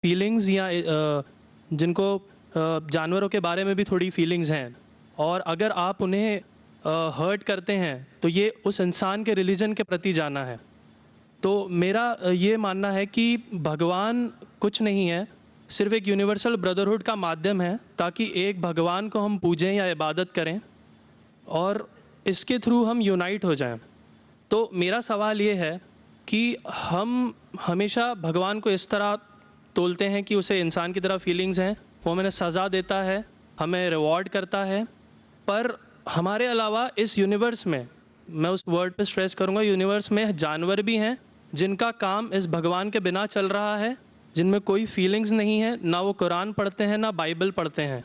Feelings या जिनको जानवरों के बारे में भी थोड़ी फीलिंग्स हैं, और अगर आप उन्हें हर्ट करते हैं तो ये उस इंसान के रिलीजन के प्रति जाना है। तो मेरा ये मानना है कि भगवान कुछ नहीं है, सिर्फ एक यूनिवर्सल ब्रदरहुड का माध्यम है ताकि एक भगवान को हम पूजें या इबादत करें और इसके थ्रू हम यूनाइट हो जाएं। तो मेरा सवाल ये है कि हम हमेशा भगवान को इस तरह तोलते हैं कि उसे इंसान की तरह फीलिंग्स हैं, वो हमें सज़ा देता है, हमें रिवॉर्ड करता है, पर हमारे अलावा इस यूनिवर्स में, मैं उस वर्ड पे स्ट्रेस करूँगा, यूनिवर्स में जानवर भी हैं जिनका काम इस भगवान के बिना चल रहा है, जिनमें कोई फीलिंग्स नहीं है, ना वो कुरान पढ़ते हैं ना बाइबल पढ़ते हैं।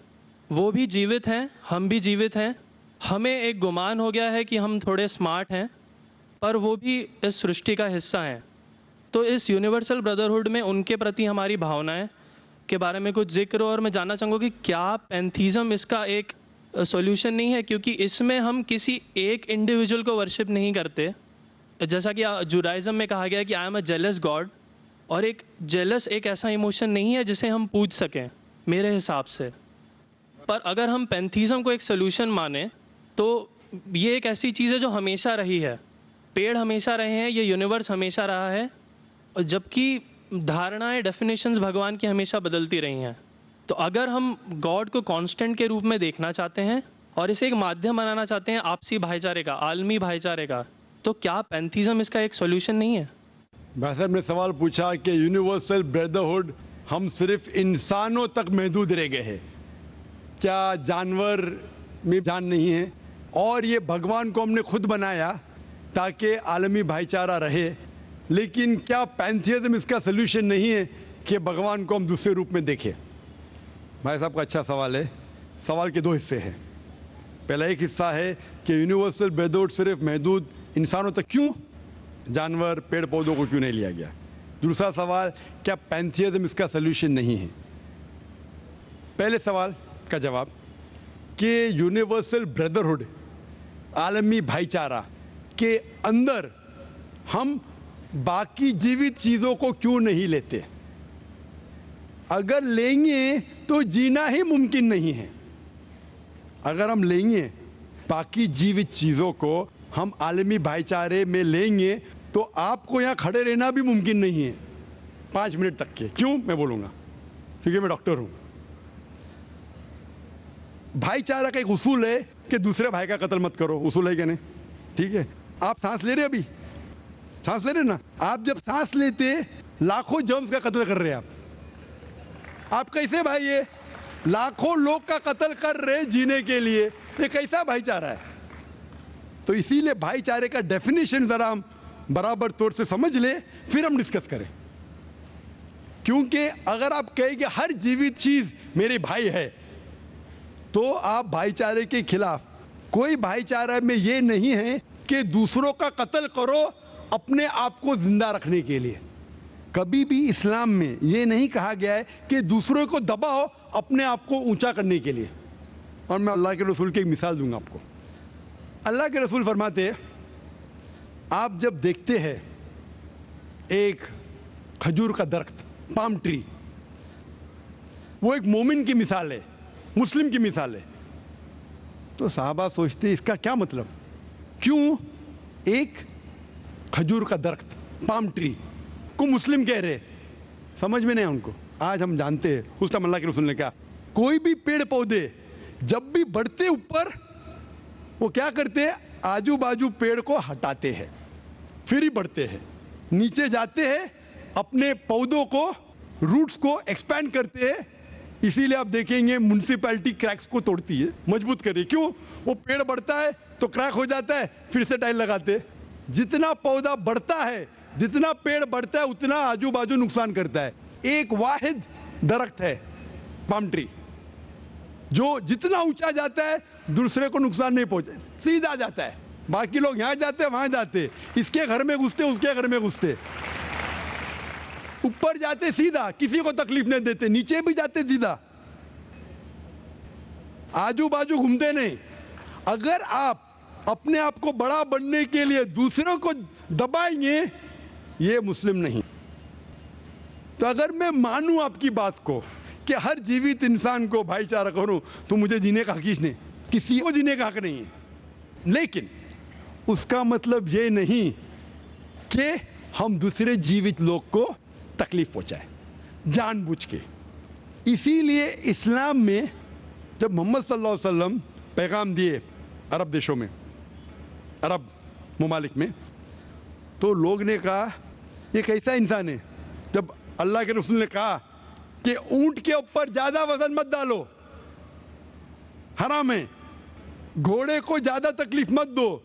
वो भी जीवित हैं, हम भी जीवित हैं। हमें एक गुमान हो गया है कि हम थोड़े स्मार्ट हैं, पर वो भी इस सृष्टि का हिस्सा हैं। तो इस यूनिवर्सल ब्रदरहुड में उनके प्रति हमारी भावनाएं के बारे में कुछ जिक्र, और मैं जानना चाहूँगा कि क्या पैंथीज़म इसका एक सॉल्यूशन नहीं है, क्योंकि इसमें हम किसी एक इंडिविजुअल को वर्शिप नहीं करते। जैसा कि जुडाइज़म में कहा गया है कि I am a jealous God, और एक जेलस एक ऐसा इमोशन नहीं है जिसे हम पूज सकें मेरे हिसाब से। पर अगर हम पैंथीज़म को एक सोल्यूशन माने तो ये एक ऐसी चीज़ है जो हमेशा रही है, पेड़ हमेशा रहे हैं, ये यूनिवर्स हमेशा रहा है, और जबकि धारणाएं, डेफिनेशंस भगवान की हमेशा बदलती रही हैं। तो अगर हम गॉड को कांस्टेंट के रूप में देखना चाहते हैं और इसे एक माध्यम बनाना चाहते हैं आपसी भाईचारे का, आलमी भाईचारे का, तो क्या पैंथीज़म इसका एक सॉल्यूशन नहीं है? भाई साहब ने सवाल पूछा कि यूनिवर्सल ब्रदरहुड हम सिर्फ इंसानों तक महदूद रह गए हैं, क्या जानवर में जान नहीं है? और ये भगवान को हमने खुद बनाया ताकि आलमी भाईचारा रहे, लेकिन क्या पैंथीज़म इसका सल्यूशन नहीं है कि भगवान को हम दूसरे रूप में देखें? भाई साहब का अच्छा सवाल है। सवाल के दो हिस्से हैं। पहला एक हिस्सा है कि यूनिवर्सल ब्रदरहुड सिर्फ महदूद इंसानों तक क्यों, जानवर पेड़ पौधों को क्यों नहीं लिया गया? दूसरा सवाल, क्या पैंथीज़म इसका सल्यूशन नहीं है? पहले सवाल का जवाब कि यूनिवर्सल ब्रदरहुड, आलमी भाईचारा के अंदर हम बाकी जीवित चीज़ों को क्यों नहीं लेते? अगर लेंगे तो जीना ही मुमकिन नहीं है। अगर हम लेंगे बाकी जीवित चीज़ों को, हम आलमी भाईचारे में लेंगे, तो आपको यहाँ खड़े रहना भी मुमकिन नहीं है 5 मिनट तक के। क्यों? मैं बोलूँगा, क्योंकि मैं डॉक्टर हूँ। भाईचारा का एक उसूल है कि दूसरे भाई का कत्ल मत करो। उसूल है क्या नहीं? ठीक है। आप सांस ले रहे, अभी सांस ले रहे ना? आप जब सांस लेते लाखों जर्म्स का कत्ल कर रहे हैं आप कैसे भाई? ये लाखों लोग का कत्ल कर रहे जीने के लिए, ये कैसा भाईचारा है? तो इसीलिए भाईचारे का डेफिनेशन जरा हम बराबर तौर से समझ ले, फिर हम डिस्कस करें। क्योंकि अगर आप कहेंगे हर जीवित चीज मेरे भाई है, तो आप भाईचारे के खिलाफ। कोई भाईचारा में ये नहीं है कि दूसरों का कत्ल करो अपने आप को जिंदा रखने के लिए। कभी भी इस्लाम में ये नहीं कहा गया है कि दूसरों को दबाओ अपने आप को ऊंचा करने के लिए। और मैं अल्लाह के रसूल की एक मिसाल दूंगा आपको। अल्लाह के रसूल फरमाते हैं, आप जब देखते हैं एक खजूर का दरख्त, पाम ट्री, वो एक मोमिन की मिसाल है, मुस्लिम की मिसाल है, तो साहबा सोचते इसका क्या मतलब? क्यों एक खजूर का दरख्त, पाम ट्री को मुस्लिम कह रहे? समझ में नहीं उनको। आज हम जानते हैं, उस टाइम अल्लाह के रसूल ने कहा, कोई भी पेड़ पौधे जब भी बढ़ते ऊपर, वो क्या करते हैं? आजू बाजू पेड़ को हटाते हैं, फिर ही बढ़ते हैं। नीचे जाते हैं, अपने पौधों को, रूट्स को एक्सपैंड करते हैं। इसीलिए आप देखेंगे म्युनिसिपैलिटी क्रैक्स को तोड़ती है, मजबूत करे। क्यों? वो पेड़ बढ़ता है तो क्रैक हो जाता है, फिर से टाइल लगाते हैं। जितना पौधा बढ़ता है, जितना पेड़ बढ़ता है, उतना आजू बाजू नुकसान करता है। एक वाहिद दरख्त है पाम ट्री, जो जितना ऊंचा जाता है दूसरे को नुकसान नहीं पहुंचे, सीधा जाता है। बाकी लोग यहां जाते हैं, वहां जाते, इसके घर में घुसते, उसके घर में घुसते, ऊपर जाते सीधा, किसी को तकलीफ नहीं देते, नीचे भी जाते सीधा, आजू बाजू घूमते नहीं। अगर आप अपने आप को बड़ा बनने के लिए दूसरों को दबाएंगे, ये मुस्लिम नहीं। तो अगर मैं मानूं आपकी बात को कि हर जीवित इंसान को भाईचारा करूं, तो मुझे जीने का हक ही नहीं, किसी को जीने का हक नहीं है। लेकिन उसका मतलब ये नहीं कि हम दूसरे जीवित लोग को तकलीफ पहुंचाए जानबूझ के। इसीलिए इस्लाम में जब मोहम्मद सल्लल्लाहु अलैहि वसल्लम पैगाम दिए अरब देशों में, अरब ममालिक में, तो लोग ने कहा ये कैसा इंसान है। जब अल्लाह के रसूल ने कहा कि ऊंट के ऊपर ज्यादा वजन मत डालो, हराम है, घोड़े को ज्यादा तकलीफ मत दो,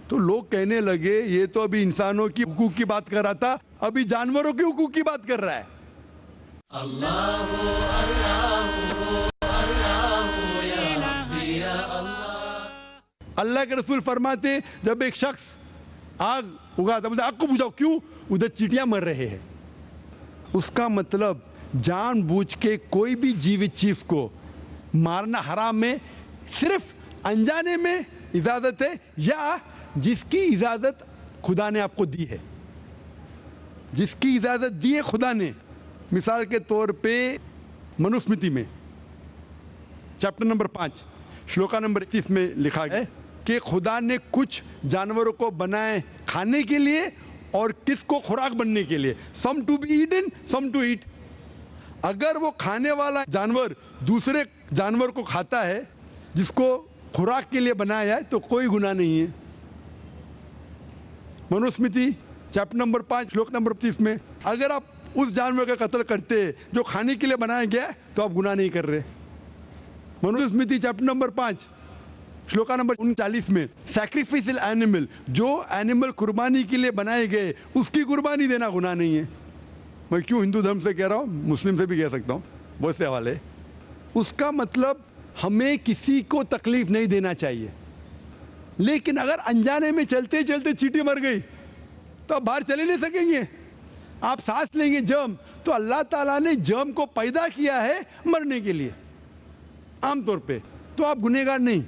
तो लोग कहने लगे ये तो अभी इंसानों की हुकूक की बात कर रहा था, अभी जानवरों के हुकूक की बात कर रहा है। अल्लाह के रसूल फरमाते जब एक शख्स आग उगाता, बोलते आग को बुझाओ, क्यों? उधर चींटियां मर रहे हैं। उसका मतलब जानबूझ के कोई भी जीवित चीज को मारना हराम है। सिर्फ अनजाने में इजाजत है, या जिसकी इजाजत खुदा ने आपको दी है, जिसकी इजाजत दी है खुदा ने। मिसाल के तौर पे मनुस्मृति में चैप्टर नंबर 5 श्लोका नंबर 31 में लिखा है कि खुदा ने कुछ जानवरों को बनाए खाने के लिए और किसको खुराक बनने के लिए, some to be eaten some to eat. अगर वो खाने वाला जानवर दूसरे जानवर को खाता है जिसको खुराक के लिए बनाया है, तो कोई गुनाह नहीं है। मनुस्मृति चैप्टर नंबर 5 श्लोक नंबर 30 में अगर आप उस जानवर का कत्ल करते जो खाने के लिए बनाया गया है, तो आप गुनाह नहीं कर रहे। Manusmriti chapter number 5 shloka number 39 में सैक्रिफिशियल एनिमल, जो एनिमल कुर्बानी के लिए बनाए गए उसकी कुर्बानी देना गुनाह नहीं है। मैं क्यों हिंदू धर्म से कह रहा हूँ, मुस्लिम से भी कह सकता हूँ, बहुत से हवाले। उसका मतलब हमें किसी को तकलीफ नहीं देना चाहिए। लेकिन अगर अनजाने में चलते चलते चींटी मर गई तो आप बाहर चले नहीं सकेंगे, आप सांस लेंगे जर्म। तो अल्लाह ताला ने जर्म को पैदा किया है मरने के लिए आमतौर पे, तो आप गुनहगार नहीं।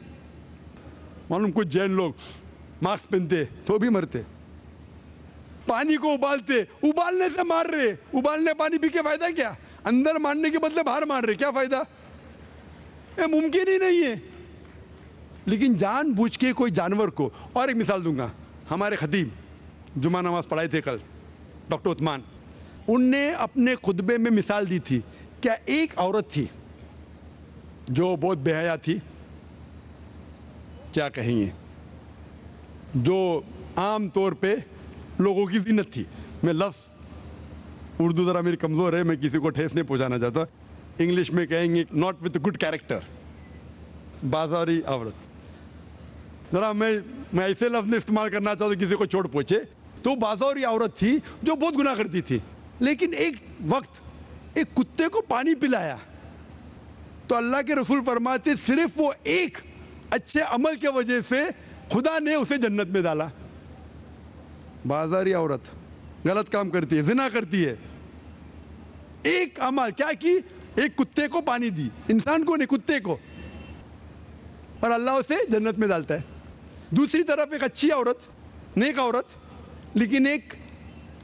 मालूम कुछ जैन लोग मास्क पहनते तो भी मरते, पानी को उबालते, उबालने से मार रहे, उबालने पानी पी के फायदा क्या? अंदर मारने के बदले बाहर मार रहे, क्या फायदा? ये मुमकिन ही नहीं है। लेकिन जानबूझ के कोई जानवर को, और एक मिसाल दूंगा, हमारे खतीब जुमा नमाज पढ़ाए थे कल, डॉक्टर उस्मान, उनने अपने खुतबे में मिसाल दी थी। क्या एक औरत थी जो बहुत बेहया थी, क्या कहेंगे, जो आम तौर पे लोगों की जीनत थी। मैं लफ्ज़ उर्दू ज़रा मेरी कमज़ोर है, मैं किसी को ठेस नहीं पहुंचाना चाहता। इंग्लिश में कहेंगे नॉट विथ गुड कैरेक्टर, बाजारी औरत। ज़रा मैं ऐसे लफ्ज़ नहीं इस्तेमाल करना चाहता किसी को चोट पहुंचे। तो बाजारी औरत थी जो बहुत गुनाह करती थी, लेकिन एक वक्त एक कुत्ते को पानी पिलाया तो अल्लाह के रसूल फरमाते सिर्फ वो एक अच्छे अमल के वजह से खुदा ने उसे जन्नत में डाला। बाजारी औरत गलत काम करती है, जिना करती है, एक अमल क्या की, एक कुत्ते को पानी दी, इंसान को नहीं कुत्ते को, और अल्लाह उसे जन्नत में डालता है। दूसरी तरफ एक अच्छी औरत, नेक औरत, लेकिन एक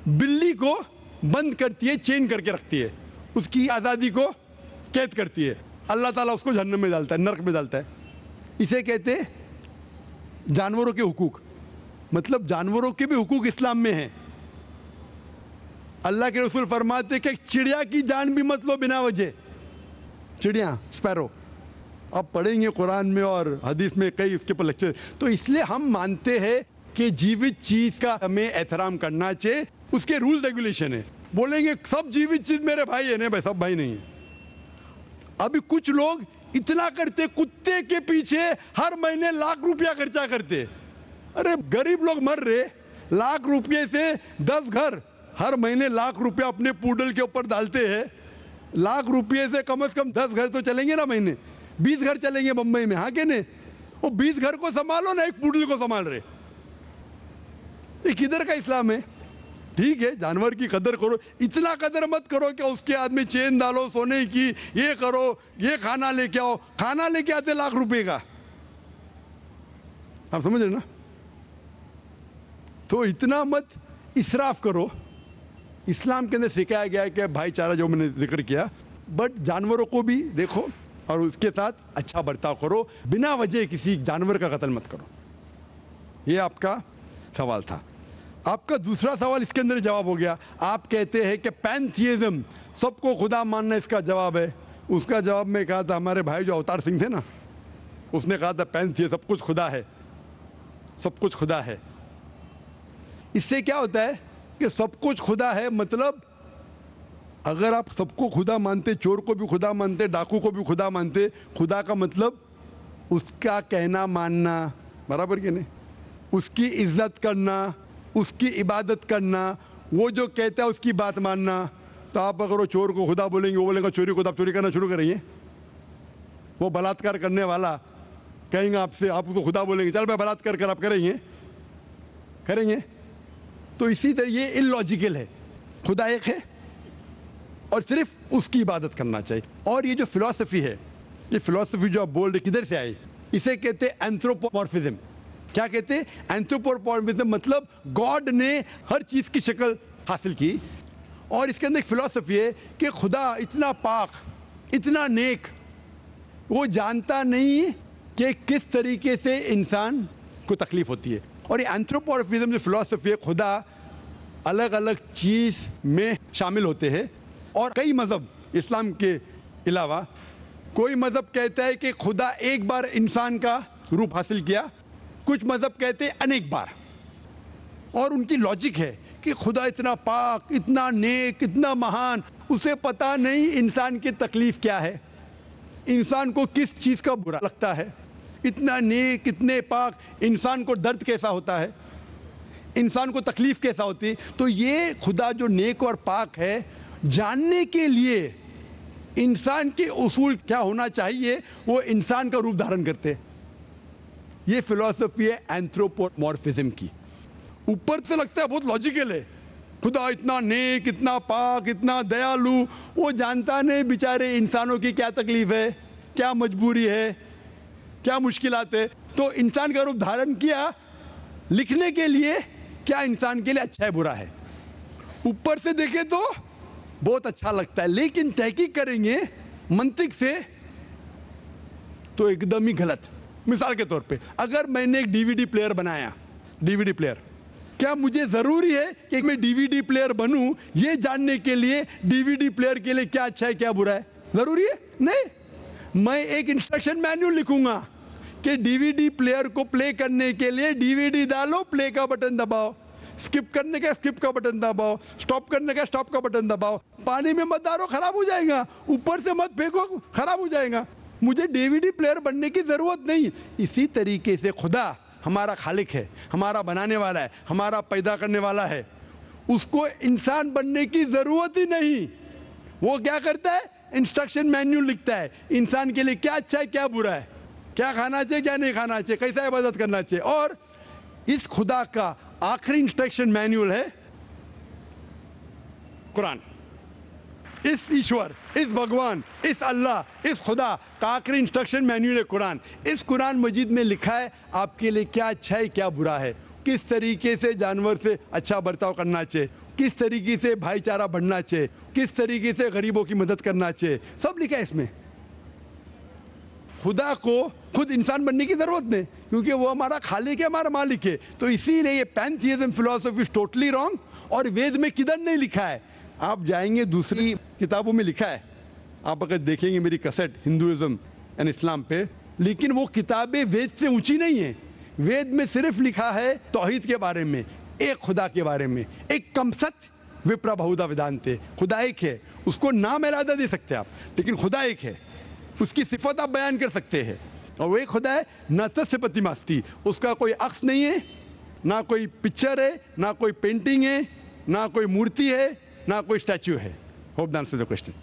बिल्ली को बंद करती है, चेन करके रखती है, उसकी आज़ादी को कैद करती है, अल्लाह ताला उसको जहन्नम में डालता है, नरक में डालता है। इसे कहते हैं जानवरों के हुकूक। मतलब जानवरों के भी हुकूक इस्लाम में हैं। अल्लाह के रसूल फरमाते कि चिड़िया की जान भी मत लो बिना वजह। चिड़िया, स्पैरो, आप पढ़ेंगे कुरान में और हदीस में कई इसके पर लेक्चर। तो इसलिए हम मानते हैं कि जीवित चीज का हमें एहतराम करना चाहिए, उसके रूल रेगुलेशन है। बोलेंगे सब जीवित चीज मेरे भाई है, नहीं भाई, सब भाई नहीं है। अभी कुछ लोग इतना करते, कुत्ते के पीछे हर महीने लाख रुपया खर्चा करते। अरे गरीब लोग मर रहे, लाख रुपये से 10 घर हर महीने लाख रुपया अपने पूडल के ऊपर डालते हैं। लाख रुपये से कम 10 घर तो चलेंगे ना महीने, 20 घर चलेंगे बम्बई में, हाँ के नहीं? वो 20 घर को संभालो ना, एक पूडल को संभाल रहे। ये किधर का इस्लाम है? ठीक है, जानवर की कदर करो, इतना कदर मत करो कि उसके हाथ में चेन डालो सोने की, ये करो, ये खाना लेके आओ। खाना लेके आते लाख रुपए का, आप समझ रहे ना? तो इतना मत इसराफ करो, इस्लाम के अंदर सिखाया गया है कि भाईचारा जो मैंने जिक्र किया, बट जानवरों को भी देखो और उसके साथ अच्छा बर्ताव करो, बिना वजह किसी जानवर का कत्ल मत करो। ये आपका सवाल था। आपका दूसरा सवाल इसके अंदर जवाब हो गया। आप कहते हैं कि पैंथियज्म, सबको खुदा मानना इसका जवाब है। उसका जवाब में कहा था, हमारे भाई जो अवतार सिंह थे ना, उसने कहा था पैंथियज्म, सब कुछ खुदा है, सब कुछ खुदा है। इससे क्या होता है कि सब कुछ खुदा है, मतलब अगर आप सबको खुदा मानते, चोर को भी खुदा मानते, डाकू को भी खुदा मानते, खुदा का मतलब उसका कहना मानना, बराबर कि नहीं, उसकी इज्जत करना, उसकी इबादत करना, वो जो कहता है उसकी बात मानना। तो आप अगर वो चोर को खुदा बोलेंगे, वो बोलेगा चोरी को, तो आप चोरी करना शुरू करेंगे। वो बलात्कार करने वाला कहेंगे आपसे, आप उसको खुदा बोलेंगे, चल मैं बलात्कार कर, आप करेंगे? करेंगे? तो इसी तरह ये इलॉजिकल है। खुदा एक है और सिर्फ उसकी इबादत करना चाहिए। और ये जो फिलॉसफी है, ये फिलॉसफी जो आप बोल रहे किधर से आई, इसे कहते हैं एंथ्रोपोमॉर्फिज्म। क्या कहते हैं? एंथ्रोपोमॉर्फिज्म, मतलब गॉड ने हर चीज़ की शक्ल हासिल की। और इसके अंदर एक फिलॉसफी है कि खुदा इतना पाक, इतना नेक, वो जानता नहीं कि किस तरीके से इंसान को तकलीफ होती है। और ये एंथ्रोपोमॉर्फिज्म जो फिलॉसफी है, खुदा अलग अलग चीज़ में शामिल होते हैं। और कई मज़हब, इस्लाम के अलावा कोई मज़हब कहता है कि खुदा एक बार इंसान का रूप हासिल किया, कुछ मज़हब कहते हैं अनेक बार। और उनकी लॉजिक है कि खुदा इतना पाक, इतना नेक, इतना महान, उसे पता नहीं इंसान की तकलीफ़ क्या है, इंसान को किस चीज़ का बुरा लगता है। इतना नेक, इतने पाक, इंसान को दर्द कैसा होता है, इंसान को तकलीफ़ कैसा होती है। तो ये खुदा जो नेक और पाक है, जानने के लिए इंसान के उसूल क्या होना चाहिए, वो इंसान का रूप धारण करते हैं। ये फिलॉसफी है एंथ्रोपोमॉर्फिज्म की। ऊपर से लगता है बहुत लॉजिकल है, खुदा इतना नेक, इतना पाक, इतना दयालु, वो जानता नहीं बेचारे इंसानों की क्या तकलीफ है, क्या मजबूरी है, क्या मुश्किलात है। तो इंसान का रूप धारण किया लिखने के लिए, क्या इंसान के लिए अच्छा है बुरा है। ऊपर से देखें तो बहुत अच्छा लगता है, लेकिन तहकीक करेंगे मंतिक से तो एकदम ही गलत। मिसाल के तौर पे, अगर मैंने एक डीवीडी प्लेयर बनाया, डीवीडी प्लेयर, क्या मुझे ज़रूरी है कि मैं डीवीडी प्लेयर बनूं ये जानने के लिए डीवीडी प्लेयर के लिए क्या अच्छा है क्या बुरा है? ज़रूरी है? नहीं। मैं एक इंस्ट्रक्शन मैन्युअल लिखूंगा कि डीवीडी प्लेयर को प्ले करने के लिए डीवीडी डालो, प्ले का बटन दबाओ, स्किप करने का स्किप का बटन दबाओ, स्टॉप करने का स्टॉप का बटन दबाओ, पानी में मत डालो खराब हो जाएगा, ऊपर से मत फेंको खराब हो जाएगा। मुझे डीवीडी प्लेयर बनने की ज़रूरत नहीं। इसी तरीके से खुदा हमारा खालिक है, हमारा बनाने वाला है, हमारा पैदा करने वाला है, उसको इंसान बनने की ज़रूरत ही नहीं। वो क्या करता है? इंस्ट्रक्शन मैन्युअल लिखता है, इंसान के लिए क्या अच्छा है क्या बुरा है, क्या खाना चाहिए क्या नहीं खाना चाहिए, कैसा इबादत करना चाहिए। और इस खुदा का आखिरी इंस्ट्रक्शन मैन्युअल है कुरान। इस ईश्वर, इस भगवान, इस अल्लाह, इस खुदा का आखिरी इंस्ट्रक्शन मैन्युअल है कुरान। इस कुरान मजीद में लिखा है आपके लिए क्या अच्छा है क्या बुरा है, किस तरीके से जानवर से अच्छा बर्ताव करना चाहिए, किस तरीके से भाईचारा बढ़ना चाहिए, किस तरीके से गरीबों की मदद करना चाहिए, सब लिखा है इसमें। खुदा को खुद इंसान बनने की ज़रूरत नहीं, क्योंकि वो हमारा खालिक है, हमारा मालिक है। तो इसीलिए ये पैंथियज्म फिलॉसफी इज टोटली रॉन्ग। और वेद में किधर नहीं लिखा है, आप जाएंगे दूसरी किताबों में लिखा है, आप अगर देखेंगे मेरी कैसेट हिंदुइज्म एंड इस्लाम पे, लेकिन वो किताबें वेद से ऊंची नहीं है। वेद में सिर्फ लिखा है तौहीद के बारे में, एक खुदा के बारे में, एक कमसत विप्रा बहुधा वेदांते, खुदा एक है, उसको नाम अलहदा दे सकते हैं आप, लेकिन खुदा एक है, उसकी सिफत आप बयान कर सकते हैं। और वो एक खुदा है न तस्य प्रतिमास्ति, उसका कोई अक्स नहीं है, ना कोई पिक्चर है, ना कोई पेंटिंग है, ना कोई मूर्ति है, ना कोई स्टैच्यू है। Hope that answers the question.